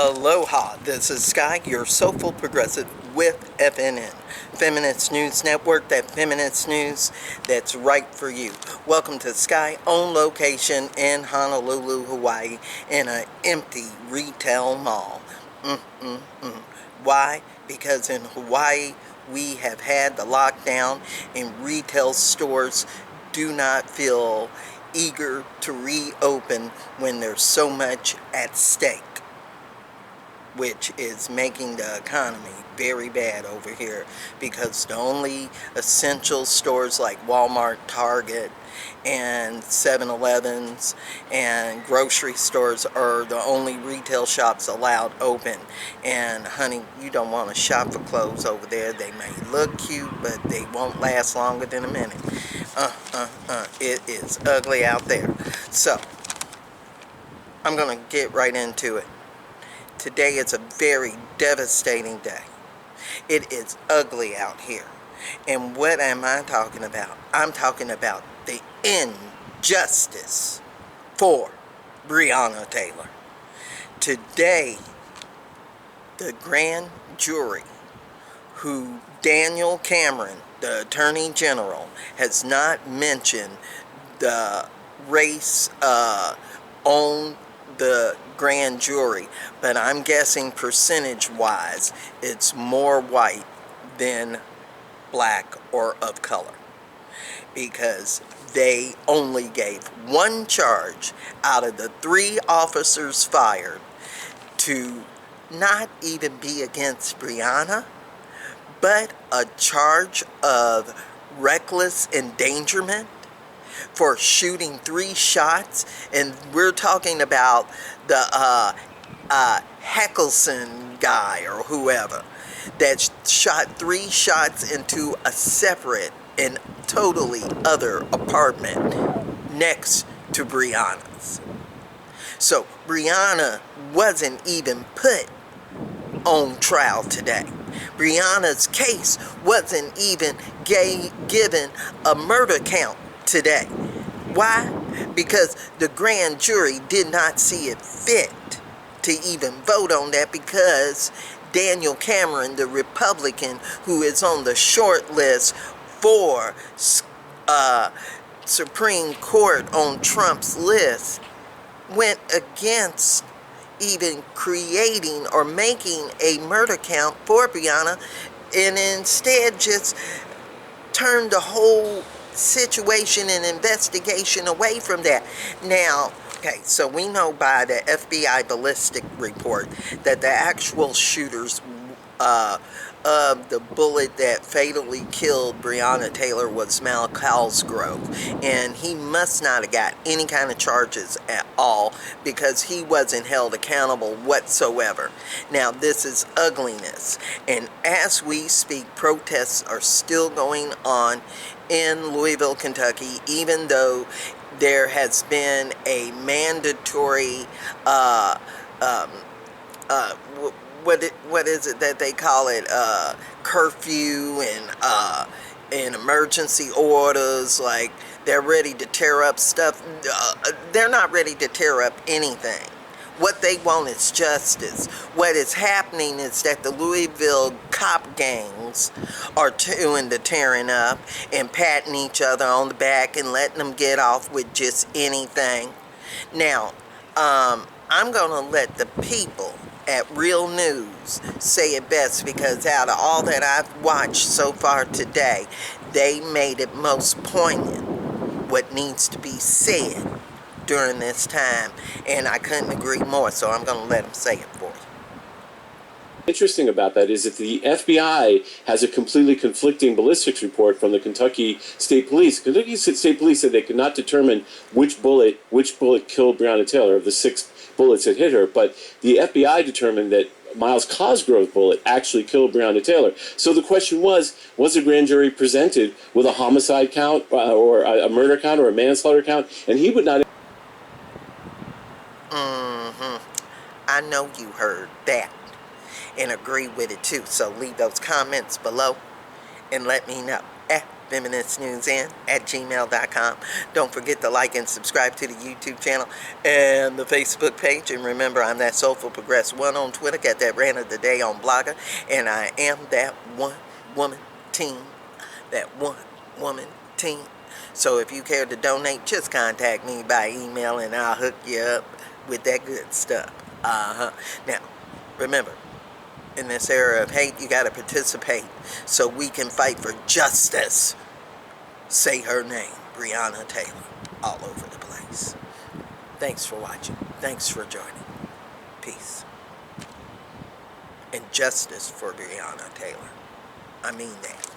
Aloha, this is Skye, your soulful progressive with FNN, Feminist News Network, that feminist news that's right for you. Welcome to Skye, on location in Honolulu, Hawaii, in an empty retail mall. Why? Because in Hawaii, we have had the lockdown and retail stores do not feel eager to reopen when there's so much at stake, which is making the economy very bad over here, because the only essential stores like Walmart, Target, and 7-Elevens and grocery stores are the only retail shops allowed open. And honey, you don't want to shop for clothes over there. They may look cute, but they won't last longer than a minute. It is ugly out there. So I'm gonna get right into it. Today is a very devastating day. It is ugly out here. And what am I talking about? I'm talking about the injustice for Breonna Taylor. Today, the grand jury, who Daniel Cameron, the Attorney General, has not mentioned the race on the grand jury, but I'm guessing percentage-wise, it's more white than black or of color, because they only gave one charge out of the 3 officers fired to not even be against Breonna, but a charge of reckless endangerment for shooting 3 shots. And we're talking about the Heckelson guy or whoever that shot 3 shots into a separate and totally other apartment next to Breonna's. So Breonna wasn't even put on trial today. Breonna's case wasn't even given a murder count today. Why? Because the grand jury did not see it fit to even vote on that, because Daniel Cameron, the Republican who is on the short list for Supreme Court on Trump's list, went against even creating or making a murder count for Breonna, and instead just turned the whole situation and investigation away from that. Now, okay, so we know by the FBI ballistic report that the actual shooters of the bullet that fatally killed Breonna Taylor was Mal Cosgrove, and he must not have got any kind of charges at all, because he wasn't held accountable whatsoever. Now, this is ugliness, and as we speak, protests are still going on in Louisville, Kentucky, even though there has been a mandatory what is it that they call it, curfew and emergency orders. Like, they're ready to tear up stuff. They're not ready to tear up anything. What they want is justice. What is happening is that the Louisville cop gangs are doing the tearing up and patting each other on the back and letting them get off with just anything. Now, I'm going to let the people at Real News say it best, because out of all that I've watched so far today, they made it most poignant what needs to be said during this time, and I couldn't agree more, so I'm going to let them say it for you. Interesting about that is that the FBI has a completely conflicting ballistics report from the Kentucky State Police. Kentucky State Police said they could not determine which bullet killed Breonna Taylor of the 6 bullets that hit her, but the FBI determined that Miles Cosgrove's bullet actually killed Breonna Taylor. So the question was the grand jury presented with a homicide count or a murder count or a manslaughter count? And he would not. I know you heard that and agree with it too. So leave those comments below and let me know. FeministNewsN at gmail.com. Don't forget to like and subscribe to the YouTube channel and the Facebook page. And remember, I'm that Soulful Progress 1 on Twitter. Got that rant of the day on Blogger. And I am that one-woman team. That one-woman team. So if you care to donate, just contact me by email and I'll hook you up with that good stuff. Now, remember, in this era of hate, you got to participate so we can fight for justice. Say her name, Breonna Taylor, all over the place. Thanks for watching. Thanks for joining. Peace. And justice for Breonna Taylor. I mean that.